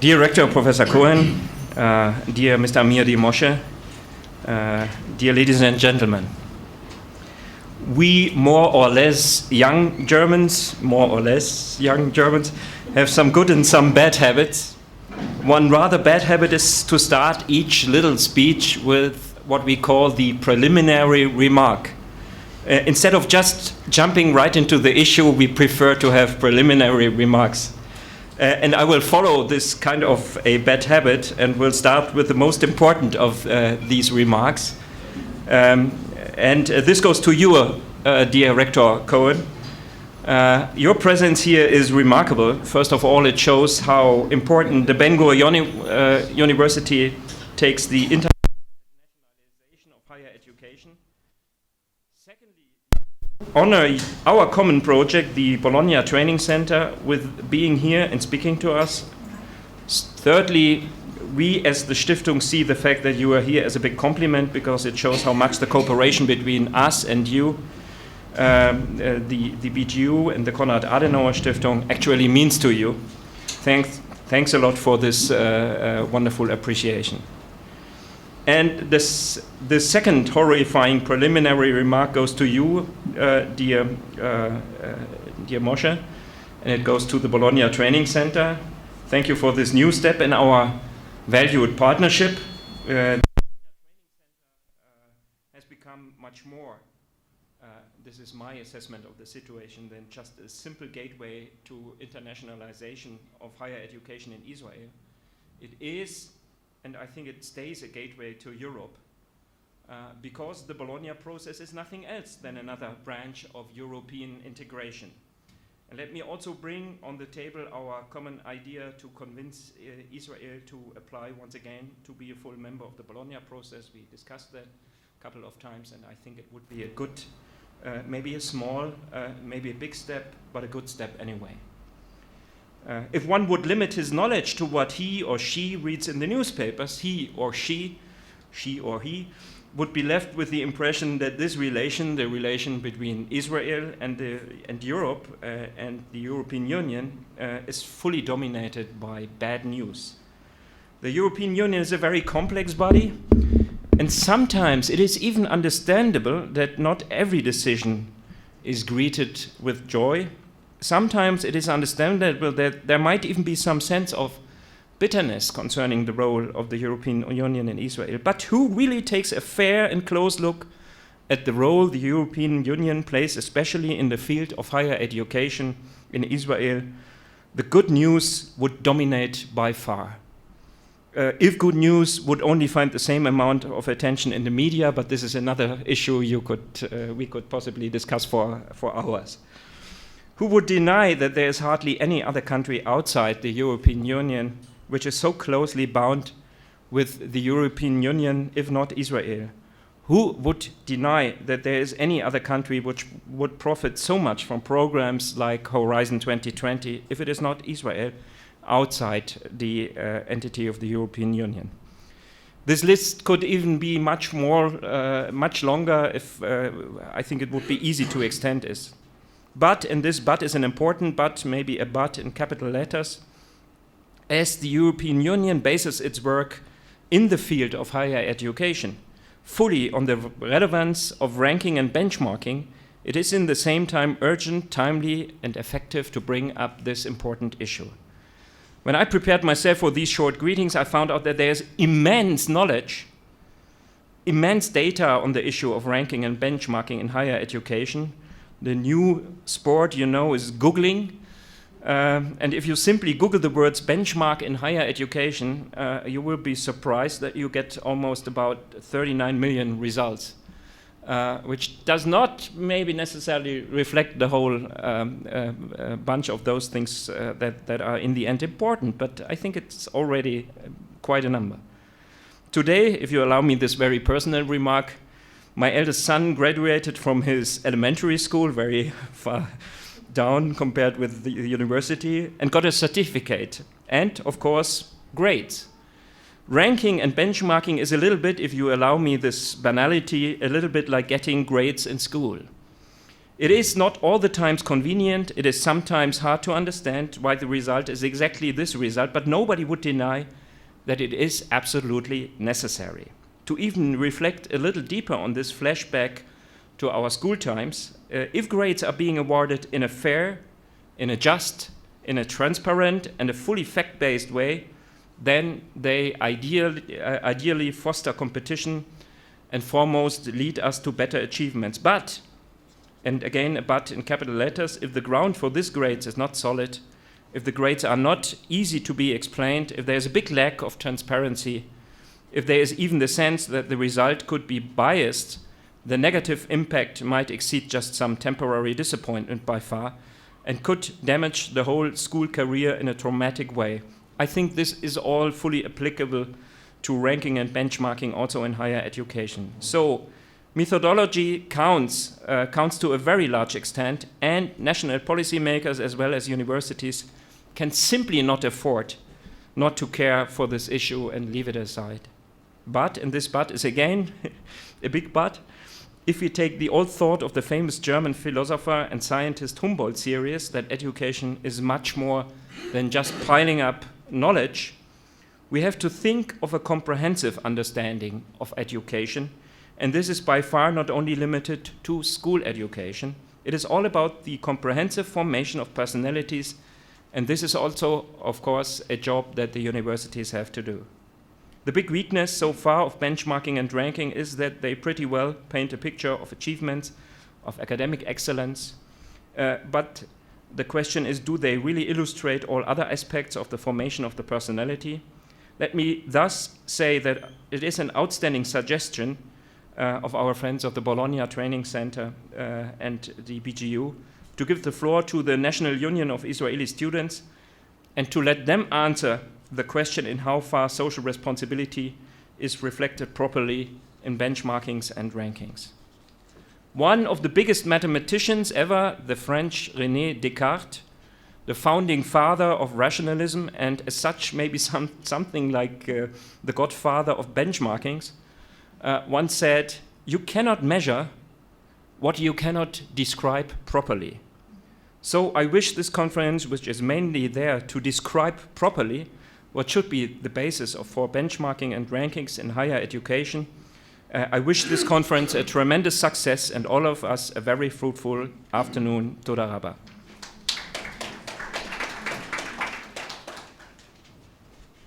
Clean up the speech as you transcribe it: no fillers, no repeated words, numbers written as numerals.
Dear Rector, Professor Cohen, dear Mr. Amir D. Moshe, dear ladies and gentlemen, we more or less young Germans have some good and some bad habits. One rather bad habit is to start each little speech with what we call the preliminary remark. Instead of just jumping right into the issue, we prefer to have preliminary remarks. And I will follow this kind of a bad habit and will start with the most important of these remarks. This goes to you, dear Rector Cohen. Your presence here is remarkable. First of all, it shows how important the Ben-Gurion University takes the internationalization of higher education. Secondly, honor our common project, the Bologna Training Center, with being here and speaking to us. Thirdly, we as the Stiftung see the fact that you are here as a big compliment, because it shows how much the cooperation between us and you, the BGU and the Konrad Adenauer Stiftung, actually means to you. Thanks a lot for this wonderful appreciation. And the second horrifying preliminary remark goes to you, dear Moshe, and it goes to the Bologna Training Center. Thank you for this new step in our valued partnership. The has become much more, this is my assessment of the situation, than just a simple gateway to internationalization of higher education in Israel. It is, and I think it stays, a gateway to Europe, because the Bologna process is nothing else than another branch of European integration. And let me also bring on the table our common idea to convince Israel to apply once again to be a full member of the Bologna process. We discussed that a couple of times, and I think it would be a good, maybe a small, maybe a big step, but a good step anyway. If one would limit his knowledge to what he or she reads in the newspapers, he or he, would be left with the impression that this relation, the relation between Israel and Europe and the European Union, is fully dominated by bad news. The European Union is a very complex body, and sometimes it is even understandable that not every decision is greeted with joy. Sometimes it is understandable that there might even be some sense of bitterness concerning the role of the European Union in Israel. But who really takes a fair and close look at the role the European Union plays, especially in the field of higher education in Israel, the good news would dominate by far. If good news would only find the same amount of attention in the media, but this is another issue we could possibly discuss for hours. Who would deny that there is hardly any other country outside the European Union which is so closely bound with the European Union, if not Israel? Who would deny that there is any other country which would profit so much from programs like Horizon 2020, if it is not Israel, outside the entity of the European Union? This list could even be much longer if I think it would be easy to extend this. But, and this but is an important but, maybe a but in capital letters, as the European Union bases its work in the field of higher education fully on the relevance of ranking and benchmarking, it is in the same time urgent, timely, and effective to bring up this important issue. When I prepared myself for these short greetings, I found out that there's immense knowledge, immense data on the issue of ranking and benchmarking in higher education. The new sport, you know, is Googling. And if you simply Google the words benchmark in higher education, you will be surprised that you get almost about 39 million results, which does not maybe necessarily reflect the whole bunch of those things that are in the end important, but I think it's already quite a number. Today, if you allow me this very personal remark, my eldest son graduated from his elementary school, very far down compared with the university, and got a certificate and, of course, grades. Ranking and benchmarking is a little bit, if you allow me this banality, a little bit like getting grades in school. It is not all the times convenient. It is sometimes hard to understand why the result is exactly this result, but nobody would deny that it is absolutely necessary. To even reflect a little deeper on this flashback to our school times, if grades are being awarded in a fair, in a just, in a transparent, and a fully fact-based way, then they ideally foster competition and foremost lead us to better achievements. But, and again a but in capital letters, if the ground for these grades is not solid, if the grades are not easy to be explained, if there's a big lack of transparency, if there is even the sense that the result could be biased, the negative impact might exceed just some temporary disappointment by far and could damage the whole school career in a traumatic way. I think this is all fully applicable to ranking and benchmarking also in higher education. So methodology counts to a very large extent, and national policymakers as well as universities can simply not afford not to care for this issue and leave it aside. But, and this but is again a big but, if we take the old thought of the famous German philosopher and scientist Humboldt serious, that education is much more than just piling up knowledge, we have to think of a comprehensive understanding of education. And this is by far not only limited to school education. It is all about the comprehensive formation of personalities, and this is also, of course, a job that the universities have to do. The big weakness so far of benchmarking and ranking is that they pretty well paint a picture of achievements, of academic excellence, but the question is, do they really illustrate all other aspects of the formation of the personality? Let me thus say that it is an outstanding suggestion of our friends of the Bologna Training Center and the BGU to give the floor to the National Union of Israeli Students and to let them answer the question in how far social responsibility is reflected properly in benchmarkings and rankings. One of the biggest mathematicians ever, the French René Descartes, the founding father of rationalism and as such maybe something like the godfather of benchmarkings, once said, "You cannot measure what you cannot describe properly." So I wish this conference, which is mainly there to describe properly what should be the basis for benchmarking and rankings in higher education, I wish this conference a tremendous success and all of us a very fruitful afternoon. Toda Rabba.